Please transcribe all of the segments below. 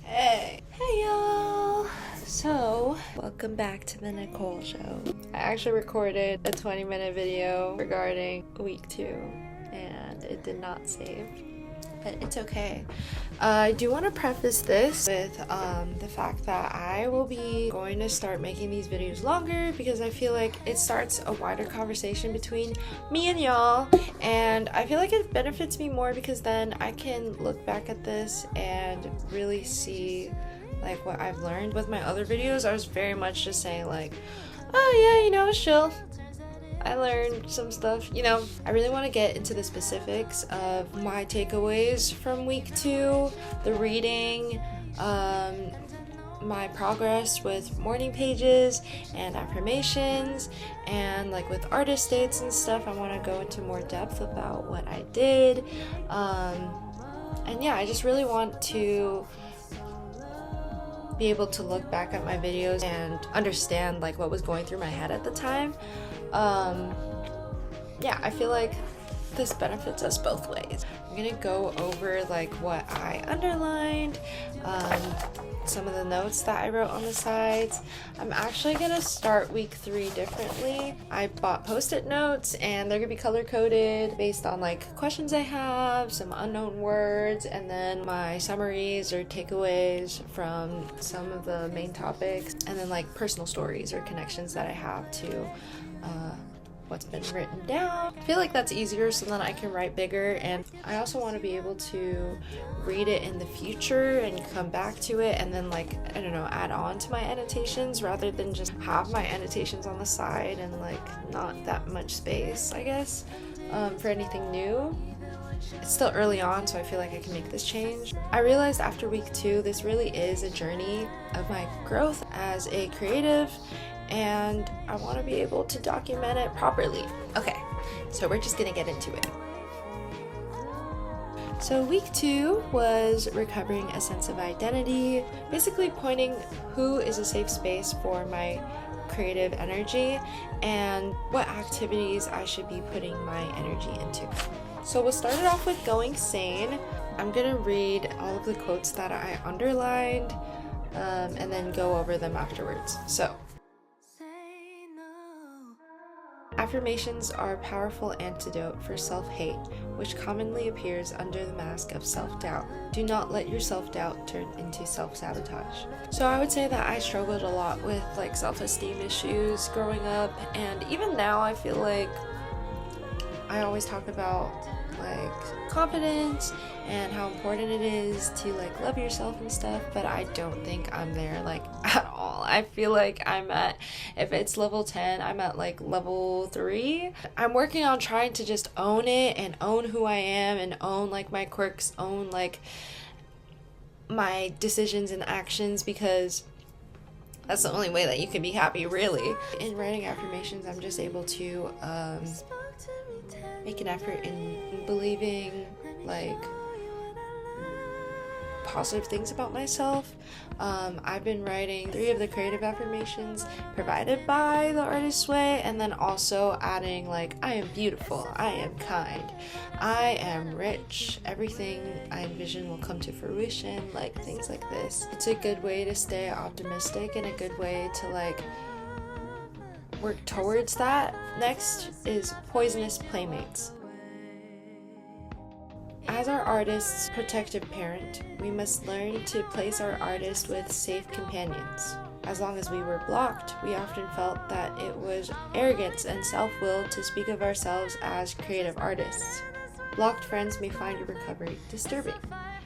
Hey y'all! So, welcome back to the Nyckolle show. I actually recorded a 20-minute video regarding week 2 and it did not save, but it's okay. I do want to preface this with the fact that I will be going to start making these videos longer because I feel like it starts a wider conversation between me and y'all, and I feel like it benefits me more because then I can look back at this and really see like what I've learned. With my other videos, I was very much just saying like, oh yeah, you know, it's chill. I learned some stuff, you know. I really want to get into the specifics of my takeaways from week 2, the reading, my progress with morning pages and affirmations, and like with artist dates and stuff. I want to go into more depth about what I did, and yeah, I just really want to be able to look back at my videos and understand like what was going through my head at the time. Yeah, I feel like this benefits us both ways. I'm gonna go over like what I underlined, some of the notes that I wrote on the sides. I'm actually gonna start week 3 differently. I bought post-it notes and they're gonna be color-coded based on like questions I have, some unknown words, and then my summaries or takeaways from some of the main topics, and then like personal stories or connections that I have to what's been written down. I feel like that's easier so then I can write bigger, and I also want to be able to read it in the future and come back to it and then like, I don't know, add on to my annotations rather than just have my annotations on the side and like not that much space, I guess, for anything new. It's still early on, so I feel like I can make this change. I realized after week 2 this really is a journey of my growth as a creative, and I want to be able to document it properly. Okay, so we're just gonna get into it. So week 2 was recovering a sense of identity, basically pointing who is a safe space for my creative energy and what activities I should be putting my energy into. So we'll start it off with going sane. I'm gonna read all of the quotes that I underlined and then go over them afterwards. So, affirmations are a powerful antidote for self-hate, which commonly appears under the mask of self-doubt. Do not let your self-doubt turn into self-sabotage. So I would say that I struggled a lot with like self-esteem issues growing up, and even now I feel like I always talk about like confidence and how important it is to like love yourself and stuff, but I don't think I'm there like at all. I feel like I'm at, if it's level 10, I'm at like level 3. I'm working on trying to just own it and own who I am and own like my quirks, own like my decisions and actions, because that's the only way that you can be happy, really. In writing affirmations, I'm just able to make an effort in believing like positive things about myself. I've been writing 3 of the creative affirmations provided by the Artist's Way, and then also adding like, I am beautiful, I am kind, I am rich, everything I envision will come to fruition, like things like this. It's a good way to stay optimistic and a good way to like work towards that. Next is poisonous playmates. As our artist's protective parent, we must learn to place our artist with safe companions. As long as we were blocked, we often felt that it was arrogance and self-will to speak of ourselves as creative artists. Blocked friends may find your recovery disturbing.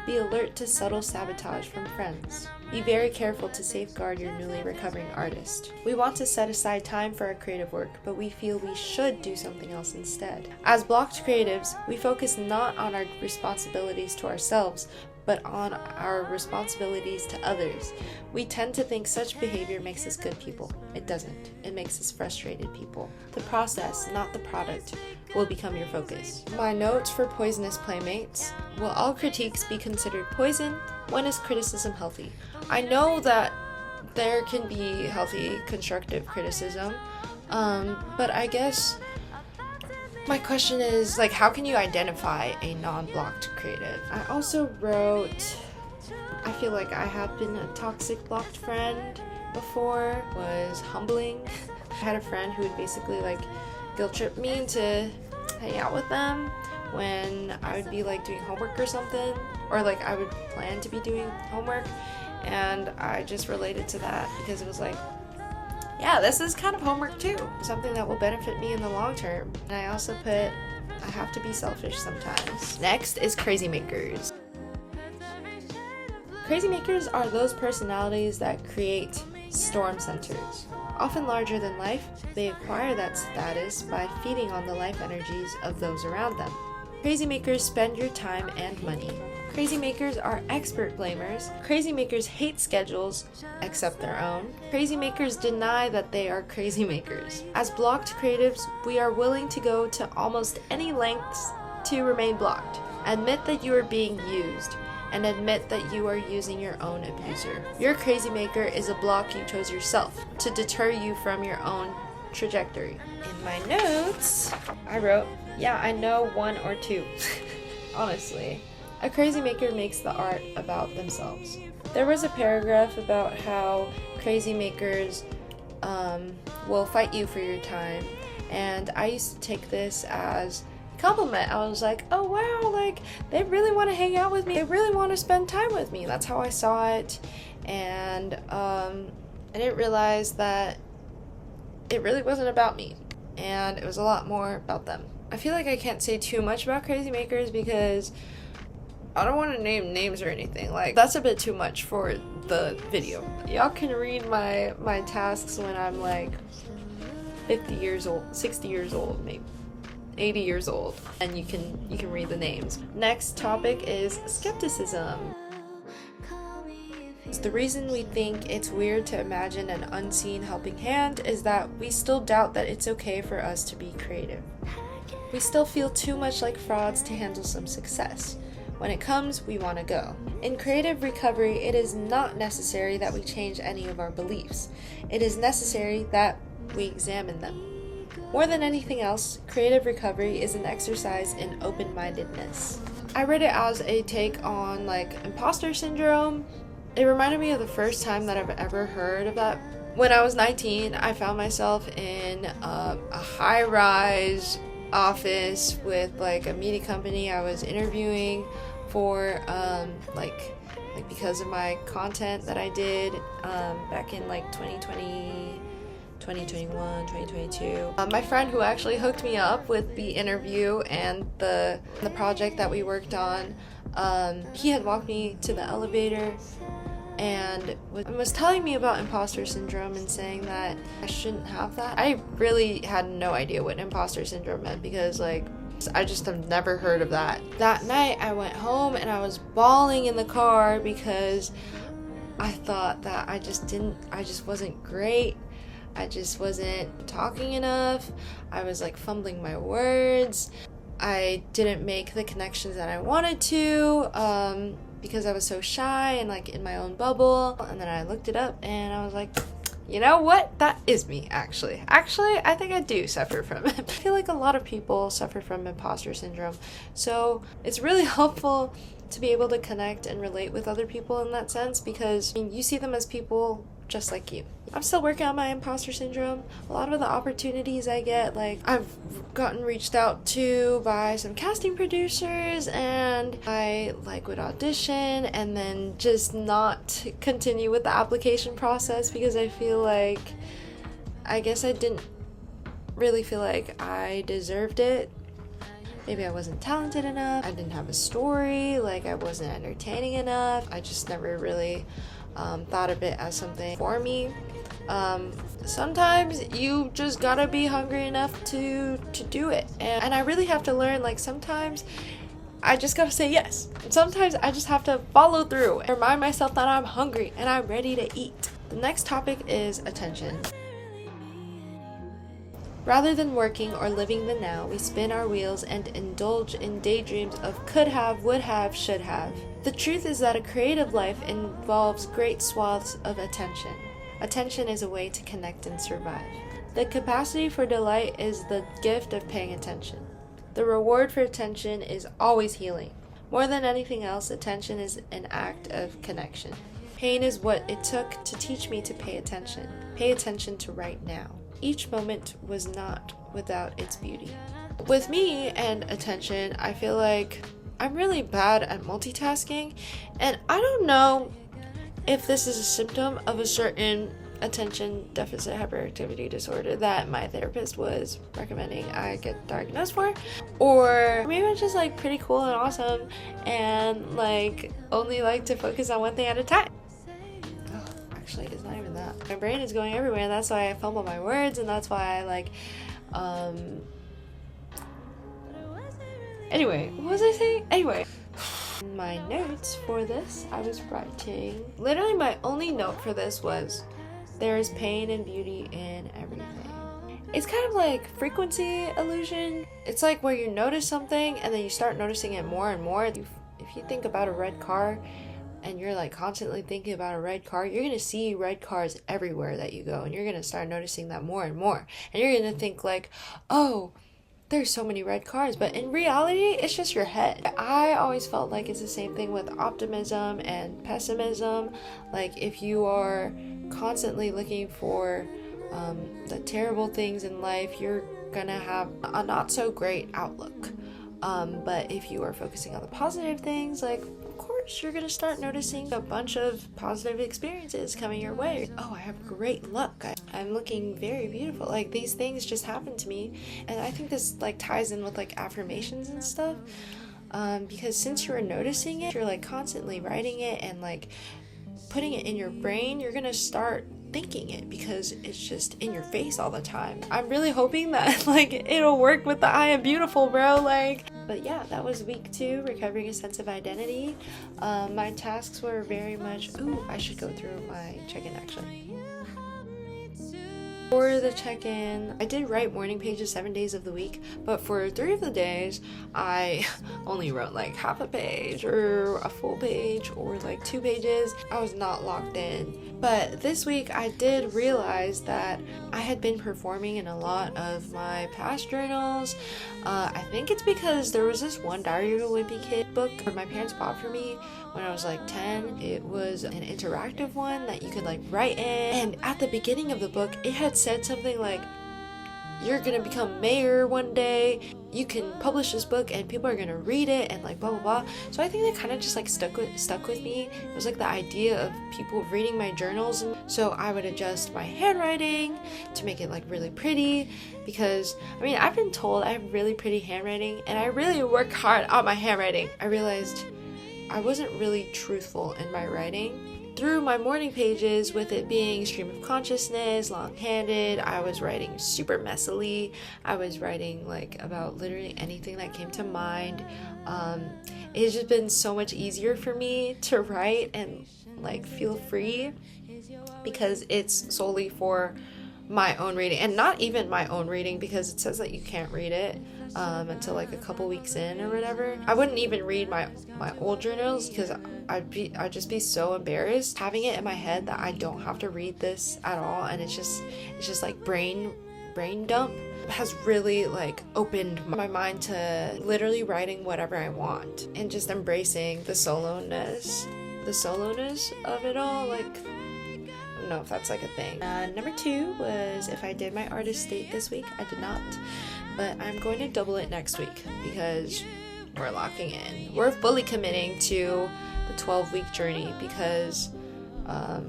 Be alert to subtle sabotage from friends. Be very careful to safeguard your newly recovering artist. We want to set aside time for our creative work, but we feel we should do something else instead. As blocked creatives, we focus not on our responsibilities to ourselves, but on our responsibilities to others. We tend to think such behavior makes us good people. It doesn't. It makes us frustrated people. The process, not the product, will become your focus. My notes for poisonous playmates. Will all critiques be considered poison? When is criticism healthy? I know that there can be healthy, constructive criticism, but I guess my question is, like, how can you identify a non-blocked creative? I also wrote, I feel like I have been a toxic blocked friend before. It was humbling. I had a friend who would basically like guilt trip me into hang out with them when I would be like doing homework or something, or like I would plan to be doing homework, and I just related to that because it was like, yeah, this is kind of homework too, something that will benefit me in the long term. And I also put, I have to be selfish sometimes. Next is crazy makers. Crazy makers are those personalities that create storm centers. Often larger than life, they acquire that status by feeding on the life energies of those around them. Crazy makers spend your time and money. Crazy makers are expert blamers. Crazy makers hate schedules, except their own. Crazy makers deny that they are crazy makers. As blocked creatives, we are willing to go to almost any lengths to remain blocked. Admit that you are being used, and admit that you are using your own abuser. Your crazy maker is a block you chose yourself to deter you from your own trajectory. In my notes, I wrote, yeah, I know one or two. Honestly. A crazy maker makes the art about themselves. There was a paragraph about how crazy makers will fight you for your time, and I used to take this as a compliment. I was like, oh wow, like they really want to hang out with me, they really want to spend time with me. That's how I saw it, and I didn't realize that it really wasn't about me, and it was a lot more about them. I feel like I can't say too much about crazy makers because I don't want to name names or anything. Like, that's a bit too much for the video. Y'all can read my tasks when I'm like 50 years old, 60 years old, maybe 80 years old, and you can read the names. Next topic is skepticism. The reason we think it's weird to imagine an unseen helping hand is that we still doubt that it's okay for us to be creative. We still feel too much like frauds to handle some success. When it comes, we want to go. In creative recovery, it is not necessary that we change any of our beliefs. It is necessary that we examine them. More than anything else, creative recovery is an exercise in open-mindedness. I read it as a take on like imposter syndrome. It reminded me of the first time that I've ever heard of that. When I was 19, I found myself in a high-rise office with like a media company I was interviewing for like because of my content that I did back in like 2020, 2021, 2022. My friend who actually hooked me up with the interview and the project that we worked on, he had walked me to the elevator and was telling me about imposter syndrome and saying that I shouldn't have that. I really had no idea what imposter syndrome meant because like I just have never heard of that. That night I went home and I was bawling in the car because I thought that I just wasn't great. I just wasn't talking enough. I was like fumbling my words. I didn't make the connections that I wanted to because I was so shy and like in my own bubble. And then I looked it up and I was like, you know what? That is me, actually. Actually, I think I do suffer from it. I feel like a lot of people suffer from imposter syndrome. So it's really helpful to be able to connect and relate with other people in that sense because I mean, you see them as people just like you. I'm still working on my imposter syndrome. A lot of the opportunities I get, like I've gotten reached out to by some casting producers and I like would audition and then just not continue with the application process because I feel like, I guess I didn't really feel like I deserved it. Maybe I wasn't talented enough, I didn't have a story, like I wasn't entertaining enough. I just never really thought of it as something for me. Sometimes you just gotta be hungry enough to do it, and I really have to learn, like sometimes I just gotta say yes. Sometimes I just have to follow through and remind myself that I'm hungry and I'm ready to eat. The next topic is attention. Rather than working or living the now, we spin our wheels and indulge in daydreams of could have, would have, should have. The truth is that a creative life involves great swaths of attention. Attention is a way to connect and survive. The capacity for delight is the gift of paying attention. The reward for attention is always healing. More than anything else, attention is an act of connection. Pain is what it took to teach me to pay attention. Pay attention to right now. Each moment was not without its beauty. With me and attention, I feel like I'm really bad at multitasking, and I don't know if this is a symptom of a certain attention deficit hyperactivity disorder that my therapist was recommending I get diagnosed for, or maybe I'm just like pretty cool and awesome and like only like to focus on one thing at a time. Actually, it's not even that. My brain is going everywhere, and that's why I fumble my words, and that's why I like anyway, what was I saying? Anyway, my notes for this, I was writing, literally my only note for this was, there is pain and beauty in everything. It's kind of like frequency illusion. It's like where you notice something and then you start noticing it more and more. If you think about a red car and you're like constantly thinking about a red car, you're gonna see red cars everywhere that you go, and you're gonna start noticing that more and more. And you're gonna think like, oh, there's so many red cars, but in reality, it's just your head. I always felt like it's the same thing with optimism and pessimism. Like if you are constantly looking for the terrible things in life, you're gonna have a not so great outlook. But if you are focusing on the positive things, like of course you're gonna start noticing a bunch of positive experiences coming your way. Oh, I have great luck. I'm looking very beautiful. Like these things just happen to me, and I think this like ties in with like affirmations and stuff. Because since you're noticing it, you're like constantly writing it and like putting it in your brain, you're gonna start thinking it because it's just in your face all the time. I'm really hoping that like it'll work with the I am beautiful, bro. Like, but yeah, that was week 2, recovering a sense of identity. My tasks were very much, I should go through my check-in actually. For the check-in, I did write morning pages 7 days of the week, but for 3 of the days, I only wrote like half a page or a full page or like 2 pages. I was not locked in. But this week, I did realize that I had been performing in a lot of my past journals. I think it's because there was this one Diary of a Wimpy Kid book that my parents bought for me when I was like 10. It was an interactive one that you could like write in, and at the beginning of the book it had said something like, you're gonna become mayor one day, you can publish this book and people are gonna read it and like blah blah blah. So I think that kind of just like stuck with me. It was like the idea of people reading my journals, and so I would adjust my handwriting to make it like really pretty, because I mean I've been told I have really pretty handwriting and I really work hard on my handwriting. I realized I wasn't really truthful in my writing. Through my morning pages, with it being stream of consciousness, long-handed, I was writing super messily. I was writing like about literally anything that came to mind. It's just been so much easier for me to write and like feel free because it's solely for my own reading, and not even my own reading because it says that you can't read it until like a couple weeks in or whatever. I wouldn't even read my old journals because I'd just be so embarrassed having it in my head that I don't have to read this at all, and it's just like brain dump. It has really like opened my mind to literally writing whatever I want and just embracing the soloness of it all. Like, I don't know if that's like a thing. Number 2 was if I did my artist date this week. I did not, but I'm going to double it next week because we're locking in. We're fully committing to the 12-week journey because I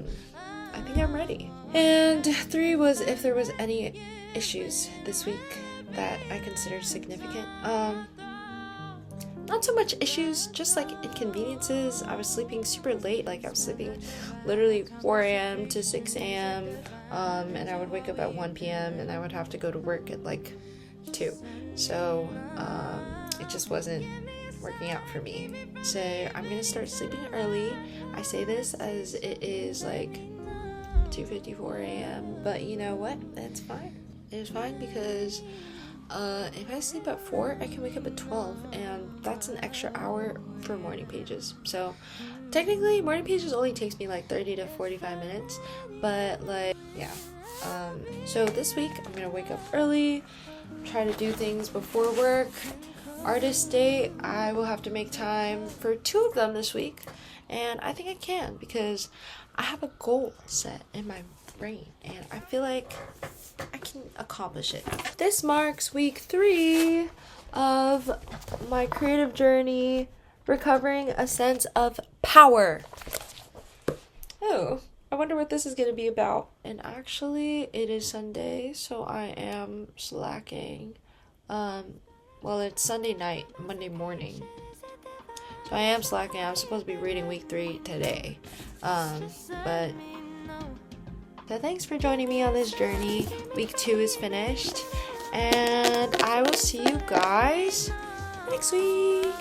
think I'm ready. And 3 was if there was any issues this week that I considered significant. Not so much issues, just like inconveniences. I was sleeping super late, like I was sleeping literally 4 a.m. to 6 a.m. And I would wake up at 1 p.m. and I would have to go to work at like 2. So it just wasn't working out for me. So I'm gonna start sleeping early. I say this as it is like 2:54 a.m. but you know what? It's fine. It is fine because if I sleep at 4, I can wake up at 12, and that's an extra hour for morning pages. So technically morning pages only takes me like 30 to 45 minutes, but like yeah. So this week I'm gonna wake up early, try to do things before work. Artist Day, I will have to make time for 2 of them this week, and I think I can because I have a goal set in my brain and I feel like I can accomplish it. This marks week 3 of my creative journey, recovering a sense of power. Oh, I wonder what this is going to be about. And actually, it is Sunday, so I am slacking. Well, it's Sunday night, Monday morning. So I am slacking. I'm supposed to be reading week 3 today. So thanks for joining me on this journey. Week 2 is finished. And I will see you guys next week.